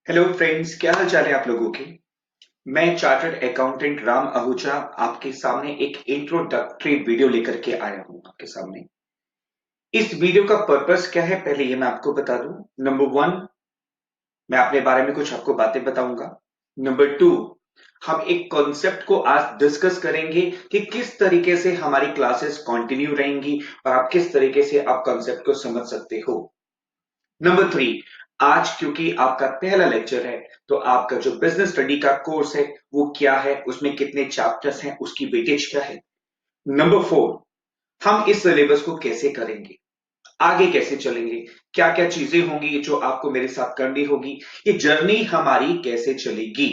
Hello friends, क्या हाल चाल है आप लोगों के। मैं चार्टर्ड अकाउंटेंट राम आहूजा आपके सामने एक इंट्रोडक्टरी वीडियो लेकर के आया हूं आपके सामने। इस वीडियो का पर्पस क्या है, पहले ये मैं आपको बता दूं। नंबर वन, मैं अपने बारे में कुछ आपको बातें बताऊंगा। नंबर टू, हम एक कॉन्सेप्ट को आज डिस्कस करेंगे कि किस तरीके से हमारी क्लासेस कंटिन्यू रहेंगी और आप किस तरीके से आप कॉन्सेप्ट को समझ सकते हो। नंबर थ्री, आज क्योंकि आपका पहला लेक्चर है तो आपका जो बिजनेस स्टडी का कोर्स है वो क्या है, उसमें कितने चैप्टर्स हैं, उसकी वेटेज क्या है। नंबर फोर, हम इस सिलेबस को कैसे करेंगे, आगे कैसे चलेंगे, क्या क्या चीजें होंगी जो आपको मेरे साथ करनी होगी, ये जर्नी हमारी कैसे चलेगी,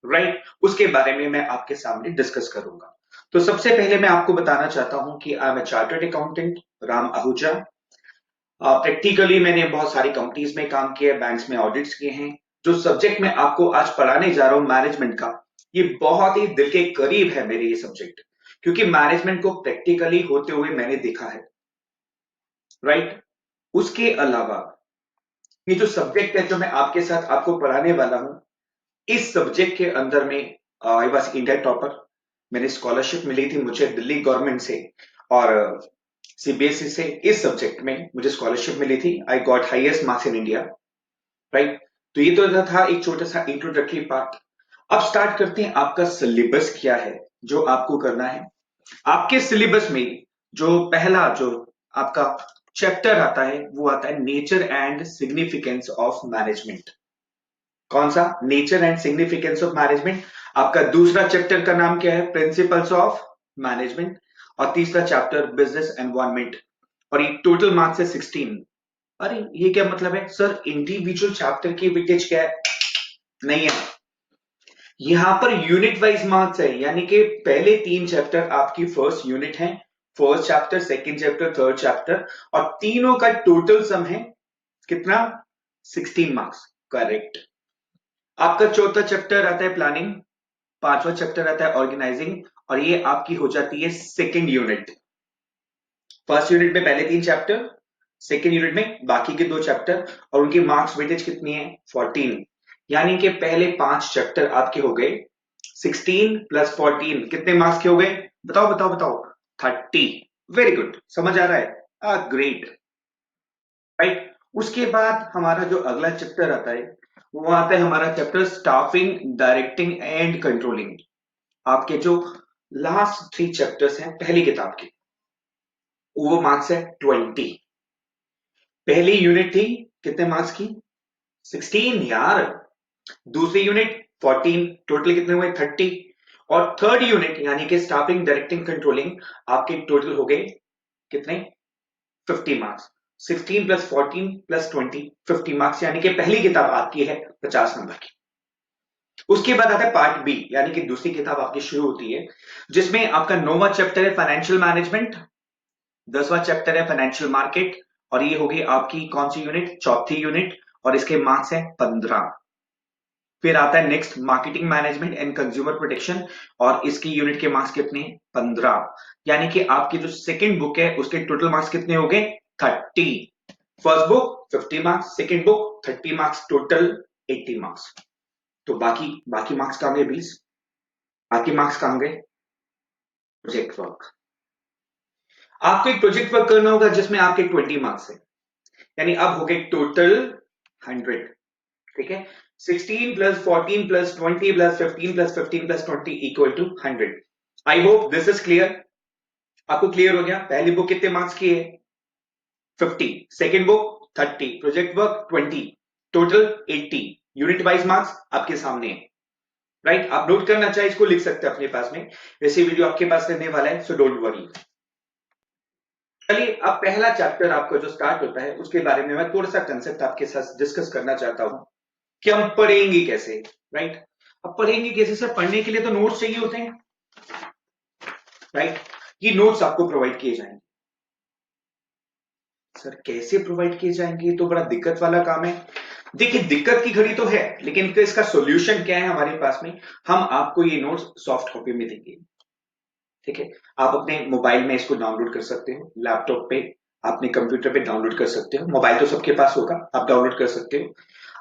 राइट, उसके बारे में मैं आपके सामने डिस्कस करूंगा। तो सबसे पहले मैं आपको बताना चाहता हूं कि I am a chartered accountant Ram Ahuja. Practically मैंने बहुत सारी कंपनीज में काम किया है, बैंक्स में ऑडिट्स किए हैं। जो सब्जेक्ट मैं आपको आज पढ़ाने जा रहा हूं मैनेजमेंट का, ये बहुत ही दिल के करीब है मेरे ये सब्जेक्ट, क्योंकि मैनेजमेंट को प्रैक्टिकली होते हुए मैंने देखा है, राइट। उसके अलावा ये जो सब्जेक्ट है जो मैं आपके साथ आपको पढ़ाने वाला हूं, इस सब्जेक्ट के अंदर में आई वॉज इंडिया टॉपर। मेरी स्कॉलरशिप मिली थी मुझे दिल्ली गवर्नमेंट से और सीबीएसई से। इस सब्जेक्ट में मुझे स्कॉलरशिप मिली थी। I got highest marks in India, right. तो ये तो था एक छोटा सा इंट्रोडक्टरी पार्ट। अब स्टार्ट करते हैं, आपका सिलेबस क्या है जो आपको करना है। आपके सिलेबस में जो पहला जो आपका चैप्टर आता है वो आता है nature and significance of management. कौन सा? Nature and significance of management. आपका दूसरा चैप्टर का नाम क्या है? Principles of management. और तीसरा चैप्टर बिजनेस एनवायरनमेंट। और ये टोटल मार्क्स है 16। अरे ये क्या मतलब है सर, इंडिविजुअल चैप्टर की वेटेज क्या है? नहीं है, यहां पर यूनिट वाइज मार्क्स है, यानी कि पहले तीन चैप्टर आपकी फर्स्ट यूनिट है। First chapter, second chapter, third chapter, और तीनों का टोटल सम है कितना? 16 मार्क्स। करेक्ट। आपका चौथा चैप्टर आता है प्लानिंग, पांचवा चैप्टर आता है ऑर्गेनाइजिंग, और ये आपकी हो जाती है सेकंड यूनिट। फर्स्ट यूनिट में पहले तीन चैप्टर, सेकेंड यूनिट में बाकी के दो चैप्टर, और उनकी मार्क्स वेटेज कितनी है? 14। यानी कि पहले पांच चैप्टर आपके हो गए 16 प्लस 14, कितने मार्क्स के हो गए? बताओ बताओ बताओ। 30। वेरी गुड, समझ आ रहा है? Great, right. उसके बाद हमारा जो अगला चैप्टर आता है वो आता है हमारा chapter staffing, directing and controlling. आपके जो लास्ट थ्री चैप्टर्स हैं पहली किताब के, वो मार्क्स है 20। पहली यूनिट थी कितने मार्क्स की? 16 यार। दूसरी यूनिट 14, टोटल कितने हुए? 30। और थर्ड यूनिट यानी कि स्टाफिंग, डायरेक्टिंग, कंट्रोलिंग, आपके टोटल हो गए कितने? 50 मार्क्स। 16 प्लस 14 प्लस 20, 50 मार्क्स, यानी कि पहली किताब आपकी है 50 नंबर की। उसके बाद आता है पार्ट बी, यानी कि दूसरी किताब आपकी शुरू होती है, जिसमें आपका 9वां चैप्टर है फाइनेंशियल मैनेजमेंट, 10वां चैप्टर है फाइनेंशियल मार्केट, और ये होगी आपकी कौन सी यूनिट? चौथी यूनिट, और इसके मार्क्स है 15। फिर आता है next marketing management and consumer protection, और इसकी यूनिट के मार्क्स कितने? 15। यानी कि आपकी जो सेकंड बुक है उसके टोटल मार्क्स कितने हो गए? 30। First book 50 marks, second book 30 marks, total 80 marks. तो बाकी बाकी मार्क्स कहां गए 20? बाकी मार्क्स कहां गए? Project work. आपको एक प्रोजेक्ट वर्क करना होगा जिसमें आपके 20 मार्क्स है, यानी अब हो गए टोटल 100। ठीक है, 16 plus 14 plus 20 plus 15 plus 15 plus 20 equal to 100। I hope this is clear. आपको क्लियर हो गया? पहली बुक कितने मार्क्स की है? 50। Second book 30, project work 20, total 80। Unit wise marks आपके सामने है, राइट। आप नोट करना चाहे इसको लिख सकते हैं अपने पास में, वैसे वीडियो आपके पास रहने वाला है, सो डोंट वरी। चलिए, अब पहला चैप्टर आपका जो स्टार्ट होता है उसके बारे में मैं थोड़ा सा कंसेप्ट आपके साथ डिस्कस करना चाहता हूं कि हम पढ़ेंगे कैसे, राइट। अब पढ़ेंगे कैसे सर? पढ़ने के लिए तो नोट्स चाहिए होते हैं, राइट। ये नोट्स आपको प्रोवाइड किए जाएंगे। सर कैसे प्रोवाइड किए जाएंगे? ये तो बड़ा दिक्कत वाला काम है। देखिए, दिक्कत की घड़ी तो है, लेकिन इसका सॉल्यूशन क्या है हमारे पास में? हम आपको ये नोट्स सॉफ्ट कॉपी में देंगे। ठीक है, आप अपने मोबाइल में इसको डाउनलोड कर सकते हो, लैपटॉप पे, अपने कंप्यूटर पे डाउनलोड कर सकते हो, मोबाइल तो सबके पास होगा, आप डाउनलोड कर सकते हो।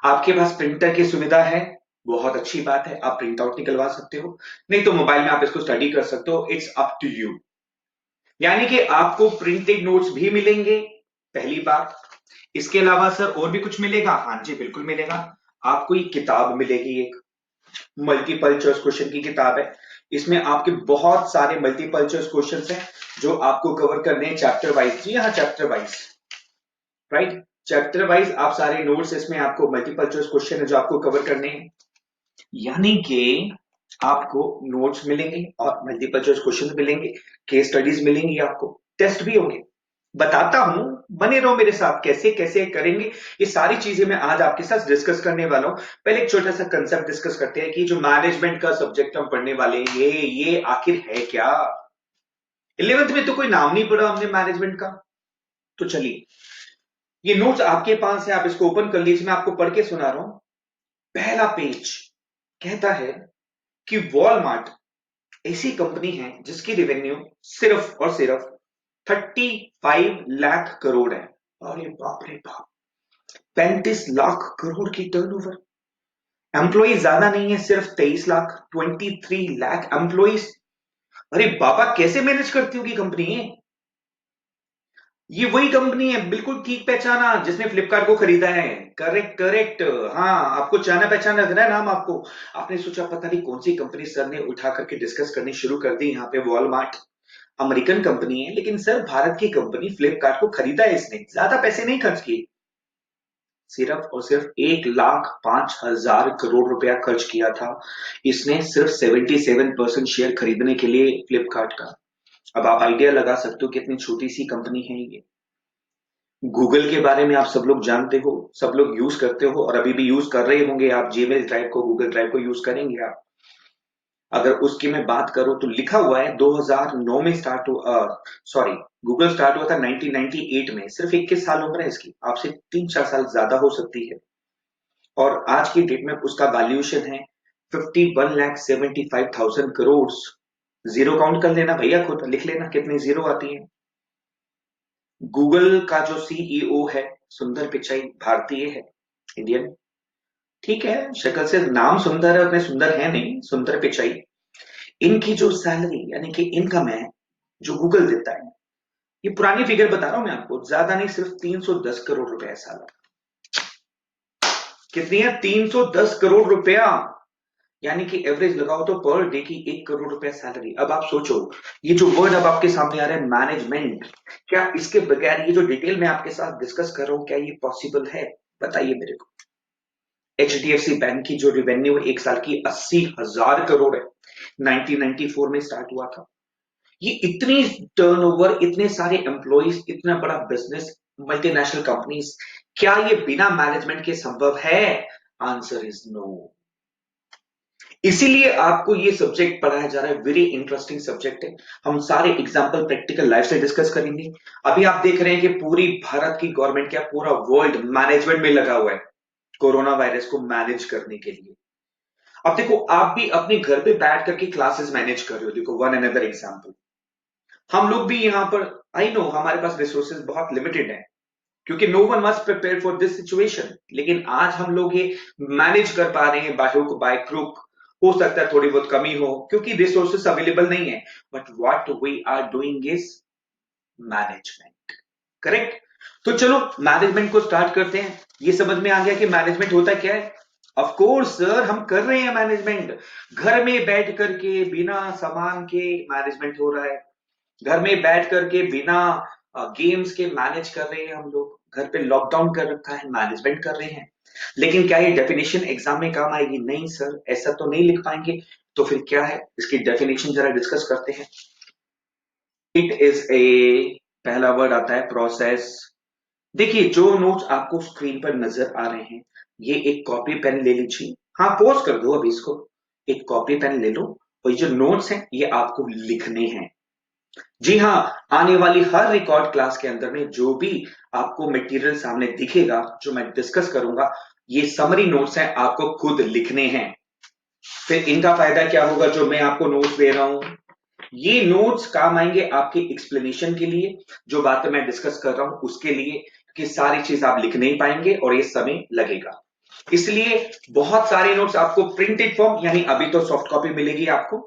आपके पास प्रिंटर की सुविधा है, बहुत अच्छी बात है, आप प्रिंट आउट निकलवा सकते हो, नहीं तो मोबाइल में आप इसको स्टडी कर सकते हो, इट्स अप टू यू। यानी कि आपको प्रिंटेड नोट्स भी मिलेंगे, पहली बात। इसके अलावा सर और भी कुछ मिलेगा? हाँ जी बिल्कुल मिलेगा। आपको एक किताब मिलेगी, एक मल्टीपल चॉइस क्वेश्चन की किताब है। इसमें आपके बहुत सारे मल्टीपल चॉइस क्वेश्चन हैं जो आपको कवर करने हैं चैप्टर वाइज। जी हाँ, chapter wise, right, chapter wise आप सारे नोट्स, इसमें आपको मल्टीपल चॉइस क्वेश्चन है जो आपको कवर करने हैं। यानी कि आपको नोट्स मिलेंगे और मल्टीपल चॉइस क्वेश्चन मिलेंगे, केस स्टडीज मिलेंगी, आपको टेस्ट भी होंगे। बताता हूं, बने रहो मेरे साथ, कैसे कैसे करेंगे ये सारी चीजें मैं आज आपके साथ डिस्कस करने वाला हूं। पहले एक छोटा सा कंसेप्ट डिस्कस करते हैं कि जो मैनेजमेंट का सब्जेक्ट हम पढ़ने वाले हैं ये आखिर है क्या। 11th में तो कोई नाम नहीं पढ़ा हमने मैनेजमेंट का। तो चलिए, ये नोट्स आपके पास है, आप इसको ओपन कर लीजिए, मैं आपको पढ़ के सुना रहा हूं। पहला पेज कहता है कि वॉलमार्ट ऐसी कंपनी है जिसकी रेवेन्यू सिर्फ और सिर्फ 35 लाख करोड़ है। अरे बाप रे बाप, 35 लाख करोड़ की टर्नओवर। एम्प्लॉय ज्यादा नहीं है, सिर्फ 23 लाख, 23 लाख एम्प्लॉइज। अरे बाबा, कैसे मैनेज करती होगी कंपनी ये वही कंपनी है, बिल्कुल ठीक पहचाना, जिसने फ्लिपकार्ट को खरीदा है। करेक्ट करेक्ट, हाँ आपको जाना पहचाना लग रहा है नाम आपको। आपने सोचा पता नहीं कौन सी कंपनी सर ने उठा करके डिस्कस करनी शुरू कर दी। यहाँ पे वॉलमार्ट अमेरिकन कंपनी है, लेकिन सर भारत की कंपनी फ्लिपकार्ट को खरीदा है, इसने ज्यादा पैसे नहीं खर्च किए, सिर्फ और सिर्फ 1,05,000 करोड़ रुपया खर्च किया था इसने, सिर्फ 77% शेयर खरीदने के लिए फ्लिपकार्ट का। अब आप आइडिया लगा सकते हो कितनी छोटी सी कंपनी है ये। गूगल के बारे में आप सब लोग जानते हो, सब लोग यूज करते हो और अभी भी यूज कर रहे होंगे आप, जीमेल ड्राइव को, गूगल ड्राइव को यूज करेंगे आप। अगर उसकी मैं बात करूं तो लिखा हुआ है 2009 में स्टार्ट हुआ, सॉरी, गूगल स्टार्ट हुआ था 1998 में, सिर्फ 21 साल उम्र है इसकी, आपसे 3-4 साल ज्यादा हो सकती है। और आज की डेट में उसका वैल्यूएशन है 51,75,000 करोड़। जीरो काउंट कर लेना भैया, खुद लिख लेना कितनी जीरो आती है। गूगल का जो सीईओ है सुंदर पिचाई, भारतीय है, इंडियन, ठीक है, शक्ल से नाम सुंदर है, उतने सुंदर है नहीं, सुंदर पिचाई। इनकी जो सैलरी यानी कि इनकम है जो गूगल देता है, ये पुरानी फिगर बता रहा हूं मैं आपको, ज्यादा नहीं, सिर्फ 310 करोड़ रुपए है साल। कितनी है? 310 करोड़ रुपया। यानी कि एवरेज लगाओ तो पर डे की 1 करोड़ रुपया सैलरी। अब आप सोचो, ये जो वर्ड अब आपके सामने आ रहा है मैनेजमेंट, क्या इसके बगैर ये जो डिटेल में आपके साथ डिस्कस कर रहा हूं, क्या ये पॉसिबल है? बताइए मेरे को। एचडीएफसी बैंक की जो रेवेन्यू एक साल की 80,000 करोड़ है, 1994 में स्टार्ट हुआ था। ये इतनी टर्नओवर, इतने सारे एम्प्लॉइज, इतना बड़ा बिजनेस, मल्टीनेशनल कंपनीज, क्या ये बिना मैनेजमेंट के संभव है? Answer is no. इसीलिए आपको ये सब्जेक्ट पढ़ाया जा रहा है, वेरी इंटरेस्टिंग सब्जेक्ट है। हम सारे एग्जांपल प्रैक्टिकल लाइफ से डिस्कस करेंगे। अभी आप देख रहे हैं कि पूरी भारत की गवर्नमेंट, क्या पूरा वर्ल्ड मैनेजमेंट में लगा हुआ है कोरोना वायरस को मैनेज करने के लिए। अब देखो, आप भी अपने घर पे बैठ करके क्लासेस मैनेज कर रहे हो। देखो वन अनदर एग्जांपल, हम लोग भी यहाँ पर, आई नो हमारे पास रिसोर्सेज बहुत लिमिटेड है, क्योंकि no one must prepare for this situation, लेकिन आज हम लोग ये मैनेज कर पा रहे हैं बाय हुक बाय क्रुक। हो सकता है थोड़ी बहुत कमी हो क्योंकि रिसोर्सेस अवेलेबल नहीं है, but what we are doing is management. Correct? तो चलो मैनेजमेंट को स्टार्ट करते हैं। ये समझ में आ गया कि मैनेजमेंट होता क्या है? ऑफ कोर्स सर, हम कर रहे हैं मैनेजमेंट, घर में बैठ करके बिना सामान के मैनेजमेंट हो रहा है, घर में बैठ करके बिना गेम्स के मैनेज कर रहे हैं हम लोग, घर पे लॉकडाउन कर रखा है, मैनेजमेंट कर रहे हैं। लेकिन क्या ये डेफिनेशन एग्जाम में काम आएगी? नहीं सर, ऐसा तो नहीं लिख पाएंगे। तो फिर क्या है इसकी डेफिनेशन, जरा डिस्कस करते हैं। इट इज ए, पहला वर्ड आता है प्रोसेस। देखिए, जो नोट्स आपको स्क्रीन पर नजर आ रहे हैं, ये एक कॉपी पेन ले लीजिए। हाँ, पॉज कर दो अभी इसको, एक कॉपी पेन ले लो, और ये जो नोट्स हैं ये आपको लिखने हैं। जी हाँ, आने वाली हर रिकॉर्ड क्लास के अंदर में जो भी आपको मटेरियल सामने दिखेगा, जो मैं डिस्कस करूंगा, ये समरी नोट्स हैं, आपको खुद लिखने हैं। फिर इनका फायदा क्या होगा? जो मैं आपको नोट्स दे रहा हूं, ये नोट्स काम आएंगे आपके एक्सप्लेनेशन के लिए, जो बातें मैं डिस्कस कर रहा हूं उसके लिए, कि सारी चीज आप लिख नहीं पाएंगे और ये समय लगेगा। इसलिए बहुत सारे नोट्स आपको प्रिंटेड फॉर्म, यानी अभी तो सॉफ्ट कॉपी मिलेगी आपको।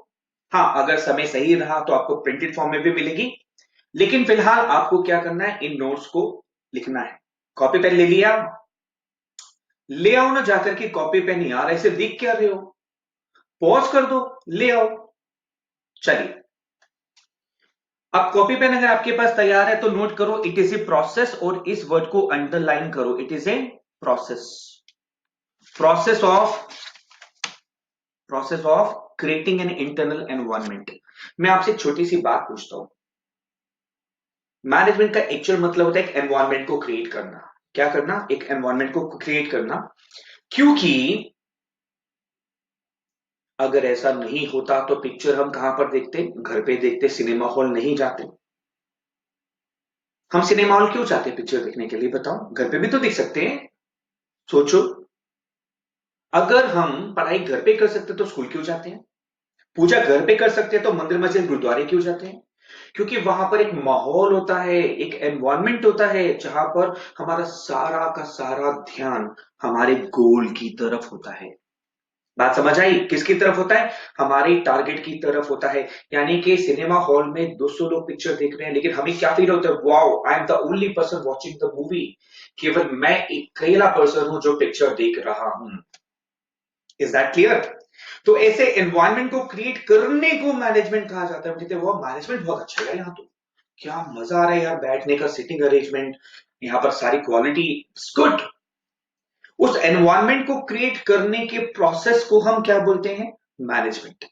हाँ, अगर समय सही रहा तो आपको प्रिंटेड फॉर्म में भी मिलेगी, लेकिन फिलहाल आपको क्या करना है, इन नोट्स को लिखना है। कॉपी पेन ले लिया, ले आओ ना जाकर के कॉपी पेन। यार ऐसे दिख क्या रहे हो, पॉज कर दो, ले आओ। चलिए, अब कॉपी पेन अगर आपके पास तैयार है तो नोट करो, इट इज ए प्रोसेस, और इस वर्ड को अंडरलाइन करो, it is a process. Process of creating an internal environment. मैं आपसे एक छोटी सी बात पूछता हूं, मैनेजमेंट का एक्चुअल मतलब होता है एक एनवायरनमेंट को क्रिएट करना। क्या करना? एक एनवायरनमेंट को क्रिएट करना। क्योंकि अगर ऐसा नहीं होता तो पिक्चर हम कहां पर देखते? घर पे देखते, सिनेमा हॉल नहीं जाते। हम सिनेमा हॉल क्यों जाते पिक्चर देखने के लिए, बताओ? घर पे भी तो देख सकते हैं। सोचो, अगर हम पढ़ाई घर पे कर सकते तो स्कूल क्यों जाते हैं? पूजा घर पे कर सकते हैं तो मंदिर मस्जिद गुरुद्वारे क्यों जाते हैं? क्योंकि वहां पर एक माहौल होता है, एक एनवायरनमेंट होता है, जहां पर हमारा सारा का सारा ध्यान हमारे गोल की तरफ होता है। बात समझ आई? किसकी तरफ होता है? हमारे टारगेट की तरफ होता है। यानी कि सिनेमा हॉल में 200 लोग पिक्चर देख रहे हैं, लेकिन हमें क्या फील होता है? Wow, I am the only person watching the movie. केवल मैं एक अकेला पर्सन हूं जो पिक्चर देख रहा हूं। Is that clear? तो ऐसे एनवायरनमेंट को क्रिएट करने को मैनेजमेंट कहा जाता है। कहते हैं वो मैनेजमेंट बहुत अच्छा है, यहाँ तो क्या मजा आ रहा है यार, बैठने का सिटिंग अरेंजमेंट, यहाँ पर सारी क्वालिटी गुड। उस एनवायरनमेंट को क्रिएट करने के प्रोसेस को हम क्या बोलते हैं? Management.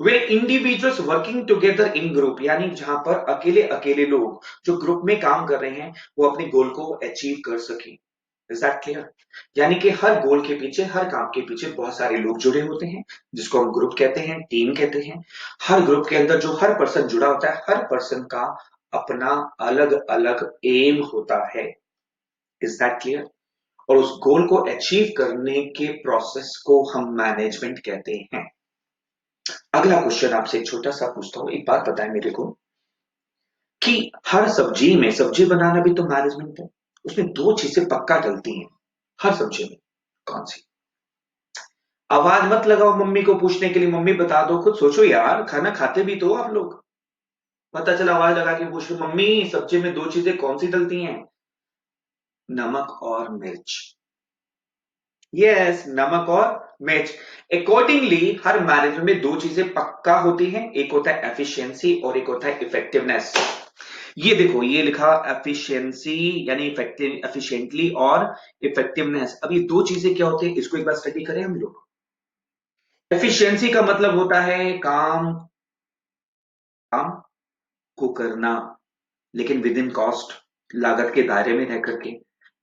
Way individuals working together in group, यानी जहां पर अकेले अकेले लोग जो ग्रुप में काम कर रहे हैं वो अपने गोल को अचीव कर सके। Is that clear? यानी कि हर गोल के पीछे, हर काम के पीछे बहुत सारे लोग जुड़े होते हैं, जिसको हम ग्रुप कहते हैं, टीम कहते हैं। हर ग्रुप के अंदर जो हर पर्सन जुड़ा होता है, हर पर्सन का अपना अलग अलग एम होता है। Is that clear? और उस गोल को अचीव करने के प्रोसेस को हम मैनेजमेंट कहते हैं। अगला क्वेश्चन आपसे एक छोटा सा पूछता हूं, एक बात बताएं मेरे को कि हर सब्जी में, सब्जी बनाना भी तो मैनेजमेंट है, उसमें दो चीजें पक्का डलती हैं हर सब्जी में। कौन सी? आवाज मत लगाओ मम्मी को पूछने के लिए, मम्मी बता दो, खुद सोचो यार, खाना खाते भी तो आप लोग। पता चला आवाज लगा के पूछ लो, मम्मी सब्जी में दो चीजें कौन सी डलती हैं? नमक और मिर्च। यस, नमक और मिर्च। अकॉर्डिंगली हर मैनेजमेंट में दो चीजें पक्का होती हैं, एक होता है एफिशिएंसी और एक होता है इफेक्टिवनेस। ये देखो, ये लिखा एफिशिएंसी यानी इफेक्टिव, एफिशिएंटली और इफेक्टिवनेस। अब ये दो चीजें क्या होती है, इसको एक बार स्टडी करें हम लोग। एफिशिएंसी का मतलब होता है काम काम को करना, लेकिन विद इन कॉस्ट, लागत के दायरे में रह करके।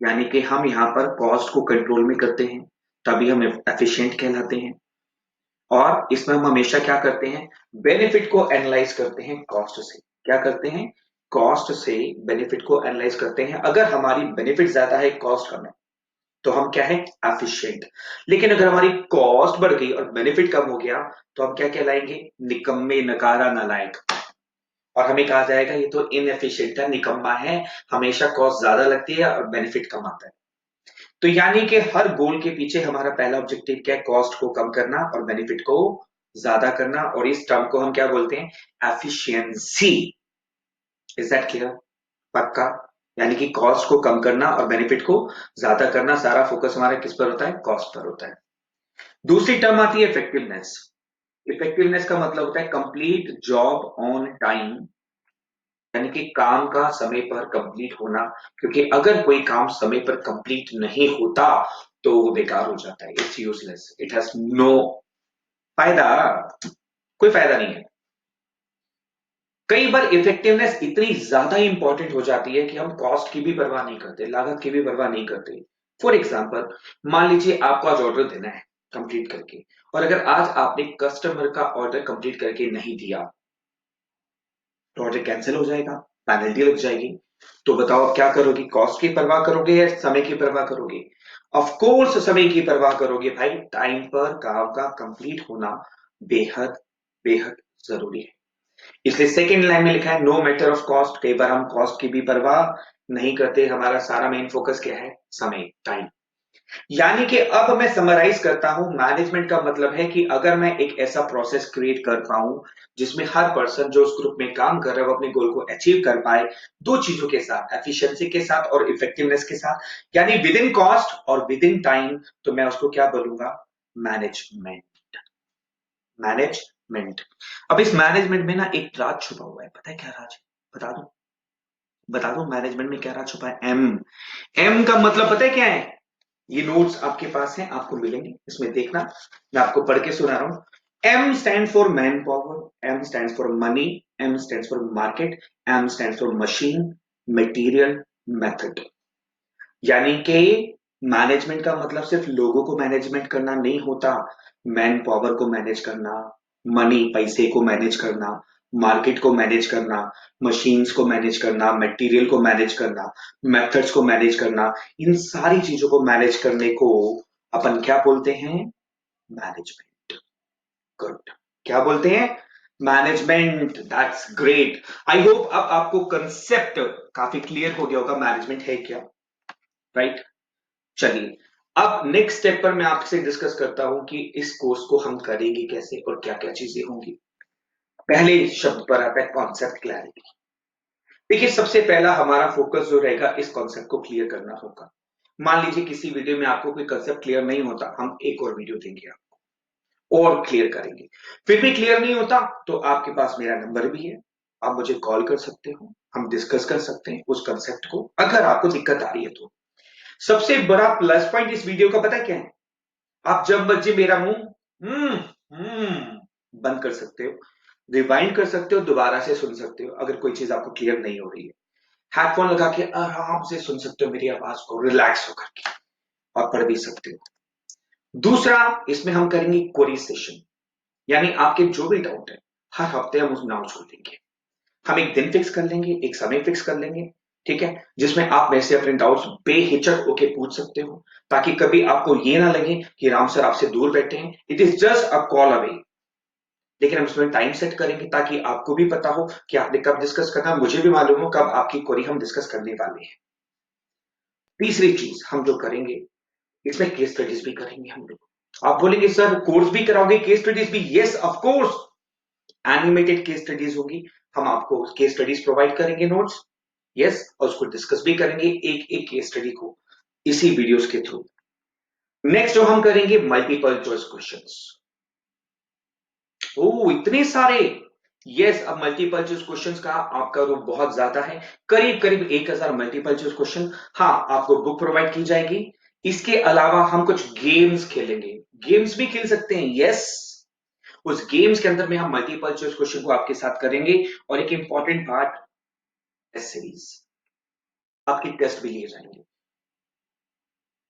यानी कि हम यहाँ पर कॉस्ट को कंट्रोल में करते हैं, तभी हम एफिशिएंट कहलाते हैं। और इसमें हम हमेशा क्या करते हैं? बेनिफिट को एनालाइज करते हैं कॉस्ट से। क्या करते हैं? कॉस्ट से बेनिफिट को एनालाइज करते हैं। अगर हमारी बेनिफिट ज्यादा है कॉस्ट कम है तो हम क्या है? एफिशिएंट। लेकिन अगर हमारी कॉस्ट बढ़ गई और बेनिफिट कम हो गया तो हम क्या कहलाएंगे? निकम्मे, नकारा, नालायक। और हमें कहा जाएगा ये तो इनएफिशिएंट है, निकम्मा है, हमेशा कॉस्ट ज्यादा लगती है और बेनिफिट कम आता है। तो यानी कि हर गोल के पीछे हमारा पहला ऑब्जेक्टिव क्या है? कॉस्ट को कम करना और बेनिफिट को ज्यादा करना, और इस टर्म को हम क्या बोलते हैं? एफिशिएंसी। Is that clear? पक्का? यानी कि कॉस्ट को कम करना और बेनिफिट को ज्यादा करना, सारा फोकस हमारा किस पर होता है? कॉस्ट पर होता है। दूसरी टर्म आती है इफेक्टिवनेस। इफेक्टिवनेस का मतलब होता है कंप्लीट जॉब ऑन टाइम, यानी कि काम का समय पर कंप्लीट होना। क्योंकि अगर कोई काम समय पर कंप्लीट नहीं होता तो वो बेकार हो जाता है, it's useless, it has no फायदा, कोई फायदा नहीं है। कई बार इफेक्टिवनेस इतनी ज्यादा इंपॉर्टेंट हो जाती है कि हम कॉस्ट की भी परवाह नहीं करते, लागत की भी परवाह नहीं करते। फॉर एग्जाम्पल, मान लीजिए आपको आज ऑर्डर देना है कंप्लीट करके, और अगर आज आपने कस्टमर का ऑर्डर कंप्लीट करके नहीं दिया तो ऑर्डर कैंसिल हो जाएगा, पेनल्टी लग जाएगी। तो बताओ आप क्या करोगे? कॉस्ट की परवाह करोगे या समय की परवाह करोगे? ऑफ कोर्स समय की परवाह करोगे भाई। टाइम पर काम का कंप्लीट होना बेहद बेहद जरूरी है। इसलिए सेकंड लाइन में लिखा है नो मैटर ऑफ कॉस्ट। कई बार हम कॉस्ट की भी परवाह नहीं करते, हमारा सारा मेन फोकस क्या है? समय, टाइम। यानी कि अब मैं समराइज करता हूं, मैनेजमेंट का मतलब है कि अगर मैं एक ऐसा प्रोसेस क्रिएट कर पाऊं जिसमें हर पर्सन जो उस ग्रुप में काम कर रहा है वो अपने गोल को अचीव कर पाए, दो चीजों के साथ, एफिशिएंसी के साथ और इफेक्टिवनेस के साथ, यानी विद इन कॉस्ट और विद इन टाइम, तो मैं उसको क्या बोलूंगा? मैनेजमेंट। मैनेजमेंट। अब इस मैनेजमेंट में ना एक राज छुपा हुआ है, पता है क्या राज है? बता दो, बता दो मैनेजमेंट में क्या राज छुपा है? एम। एम का मतलब पता है क्या है? ये नोट्स आपके पास हैं, आपको मिलेंगे, इसमें देखना, मैं आपको पढ़ के सुना रहा हूं। M stand for manpower, M stand for money, M stand for market, M stand for machine, material, method. यानी कि मैनेजमेंट का मतलब सिर्फ लोगों को मैनेजमेंट करना नहीं होता, मैन पावर को मैनेज करना, मनी पैसे को मैनेज करना, मार्केट को मैनेज करना, मशीन्स को मैनेज करना, मटेरियल को मैनेज करना, मेथड्स को मैनेज करना, इन सारी चीजों को मैनेज करने को अपन क्या बोलते हैं? मैनेजमेंट। गुड। क्या बोलते हैं? Management. That's great. I hope अब आपको कंसेप्ट काफी क्लियर हो गया होगा मैनेजमेंट है क्या। राइट। चलिए, अब नेक्स्ट स्टेप पर मैं आपसे डिस्कस करता हूं कि इस कोर्स को हम करेंगे कैसे और क्या क्या चीजें होंगी। पहले शब्द पर आता है कॉन्सेप्ट क्लैरिटी। देखिए, सबसे पहला हमारा फोकस जो रहेगा इस कॉन्सेप्ट को क्लियर करना होगा। मान लीजिए किसी वीडियो में आपको कोई कंसेप्ट क्लियर नहीं होता, हम एक और वीडियो देंगे आपको और क्लियर करेंगे। फिर भी क्लियर नहीं होता तो आपके पास मेरा नंबर भी है, आप मुझे कॉल कर सकते हो, हम डिस्कस कर सकते हैं उस कंसेप्ट को, अगर आपको दिक्कत आ रही है तो। सबसे बड़ा प्लस पॉइंट इस वीडियो का पता है क्या है? आप जब मर्जी मेरा मुंह बंद कर सकते हो, रिवाइंड कर सकते हो, दोबारा से सुन सकते हो अगर कोई चीज आपको क्लियर नहीं हो रही है। हेडफोन लगा के आराम से सुन सकते हो मेरी आवाज को रिलैक्स होकर के, और पढ़ भी सकते हो। दूसरा, इसमें हम करेंगे क्वेरी सेशन, यानी आपके जो भी डाउट है हर हफ्ते हम उस डाउट्स को देंगे। हम एक दिन फिक्स कर लेंगे, एक समय फिक्स कर लेंगे, ठीक है, जिसमें आप मेरे से अपने डाउट्स बेहिचक होके पूछ सकते हो, ताकि कभी आपको ये ना लगे कि राम सर आपसे दूर बैठे हैं। It is just a call away. लेकिन हम इसमें टाइम सेट करेंगे ताकि आपको भी पता हो कि आपने कब डिस्कस करना, मुझे भी मालूम हो कब आपकी क्वेरी हम डिस्कस करने वाले हैं। तीसरी चीज हम जो करेंगे, इसमें केस स्टडीज भी करेंगे हम लोग। आप बोलेंगे सर कोर्स भी कराओगे, केस स्टडीज भी? Yes of course, animated case studies होगी। हम आपको केस स्टडीज प्रोवाइड करेंगे, नोट्स, यस, और उसको डिस्कस भी करेंगे एक एक केस स्टडी को इसी वीडियोस के थ्रू। नेक्स्ट जो हम करेंगे, मल्टीपल चॉइस क्वेश्चंस। ओ इतने सारे! यस, अब मल्टीपल चॉइस क्वेश्चंस का आपका रूप बहुत ज्यादा है, करीब करीब 1000 मल्टीपल चॉइस क्वेश्चन। हाँ, आपको बुक प्रोवाइड की जाएगी। इसके अलावा हम कुछ गेम्स खेलेंगे, गेम्स भी खेल सकते हैं, यस। उस गेम्स के अंदर में हम मल्टीपल चॉइस क्वेश्चन को आपके साथ करेंगे, और एक इंपॉर्टेंट पार्ट, टेस्ट सीरीज, आपकी टेस्ट भी लिए जाएंगे।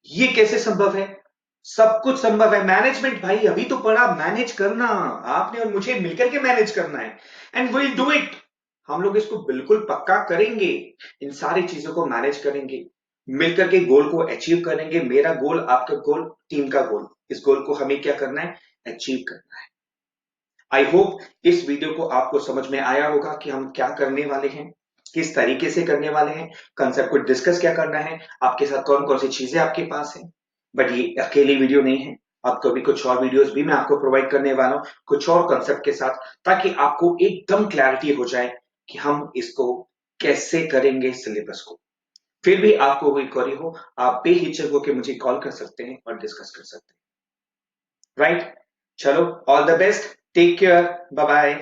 ये कैसे संभव है? सब कुछ संभव है। मैनेजमेंट भाई अभी तो पढ़ा, मैनेज करना आपने और मुझे मिलकर के मैनेज करना है, एंड विल डू इट। हम लोग इसको बिल्कुल पक्का करेंगे, इन सारी चीजों को मैनेज करेंगे, मिलकर के गोल को अचीव करेंगे। मेरा गोल, आपका गोल, टीम का गोल, इस गोल को हमें क्या करना है? अचीव करना है। आई होप इस वीडियो को आपको समझ में आया होगा कि हम क्या करने वाले हैं, किस तरीके से करने वाले हैं, कंसेप्ट को डिस्कस क्या करना है, आपके साथ कौन कौन सी चीजें आपके पास है। बट ये अकेली वीडियो नहीं है, आपको भी कुछ और वीडियोस भी मैं आपको प्रोवाइड करने वाला हूं, कुछ और कंसेप्ट के साथ, ताकि आपको एकदम क्लैरिटी हो जाए कि हम इसको कैसे करेंगे सिलेबस को। फिर भी आपको कोई क्वेरी हो, आप बेहिचक होकर मुझे कॉल कर सकते हैं और डिस्कस कर सकते हैं। राइट? चलो, all the best, take care, bye bye.